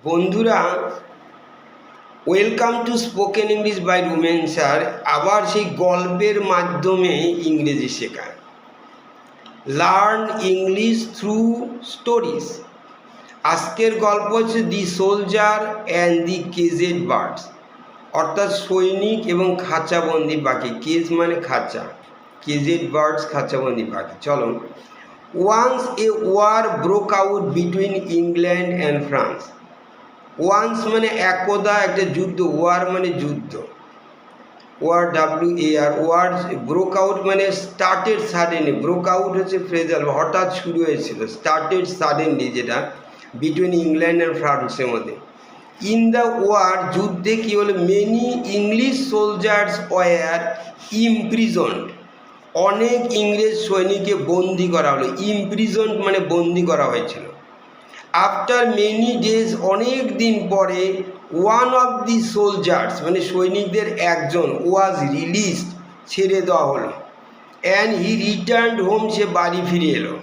বন্ধুরা, welcome to spoken English by Rumen sir. আবার সেই গল্পের মাধ্যমে ইংরেজি শেখায়। Learn English through stories. আজকের গল্প হচ্ছে the soldier and the caged birds, অর্থাৎ সৈনিক এবং খাঁচাবন্দি পাখি। কেজ মানে খাঁচা, কেজেড বার্ডস খাঁচাবন্দি পাখি। চলো। Once a war broke out between England and France. Once মানে একদা একটা যুদ্ধ, ওয়ার মানে যুদ্ধ, war WAR। War broke out মানে স্টার্টেড সাডেনলি, ব্রোক আউট হচ্ছে ফ্রেজাল, হঠাৎ শুরু হয়েছিল, স্টার্টেড সাডেনলি, যেটা বিটুইন ইংল্যান্ড অ্যান্ড ফ্রান্সের মধ্যে। ইন দ্য ওয়ার, যুদ্ধে কী হলো, many English soldiers were imprisoned, অনেক ইংরেজ সৈনিককে বন্দি করা হলো। ইমপ্রিজন্ড মানে বন্দি করা হয়েছিল। আফটার মেনি ডেজ, অনেক দিন পরে, ওয়ান অফ দি সোলজার্স মানে সৈনিকদের একজন, ওয়াজ রিলিজড, ছেড়ে দেওয়া হলো। অ্যান্ড হি রিটার্নড হোম, সে বাড়ি ফিরে এলো।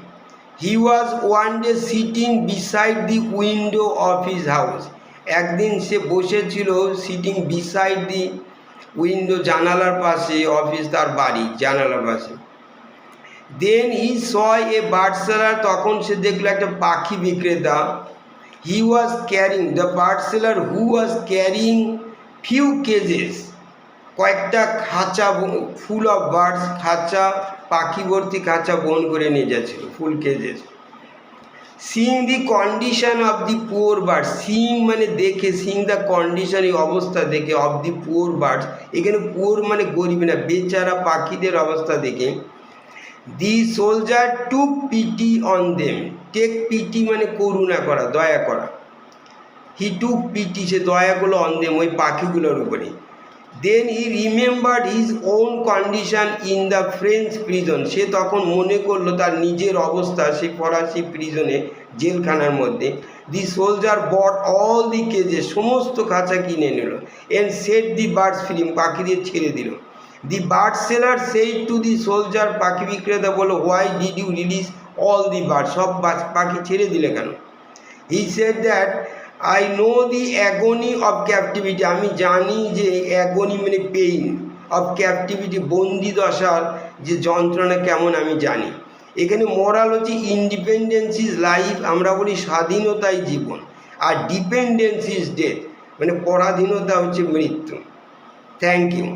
He was one day sitting beside the window of his house, একদিন সে বসেছিল সিটিং বিসাইড দি উইন্ডো, জানালার পাশে, অফিস তার বাড়ি জানালার পাশে। দেন হি স এ বার্ড সেলার, তখন সে দেখলো একটা পাখি বিক্রেতা। He was carrying, the bird seller who was carrying few cages, কয়েকটা খাঁচা ফুল অফ বার্ডস, খাঁচা, পাখি ভর্তি খাঁচা বহন করে নিয়ে যাচ্ছিল, full cages. Seeing the condition of the poor birds, seeing মানে দেখে, সিইং দ্য কন্ডিশন, এই অবস্থা দেখে, অফ দি পুয়ার বার্ডস, এখানে পুয়ার মানে গরিব না, বেচারা পাখিদের অবস্থা দেখে। The soldier took pity on them, take pity মানে করুণা করা, দয়া করা। হি টুক পিটি, সে দয়া করলো, অন দেম, ওই পাখিগুলোর উপরে। Then he remembered his own condition in the French prison, সে তখন মনে করলো তার নিজের অবস্থা সেই ফরাসি প্রিজনে, জেলখানার মধ্যে। দি সোলজার বট অল দি কেজেস, সমস্ত খাঁচা কিনে নিল। And set the birds free, পাখিদের ছেড়ে দিল। The bird seller said to the soldier, পাখি বিক্রেতা বলল, why did you release all the bird, সব পাখি ছেড়ে দিলে কেন? He said that I know the agony of captivity, আমি জানি যে অ্যাগনি মানে পেইন, অফ ক্যাপটিভিটি বন্দি দশার যে যন্ত্রণা কেমন আমি জানি। এখানে মোরাল হচ্ছে ইন্ডিপেন্ডেন্স ইজ লাইফ, আমরা বলি স্বাধীনতাই জীবন, আর ডিপেন্ডেন্স ইজ ডেথ মানে পরাধীনতা হচ্ছে মৃত্যু। Thank you.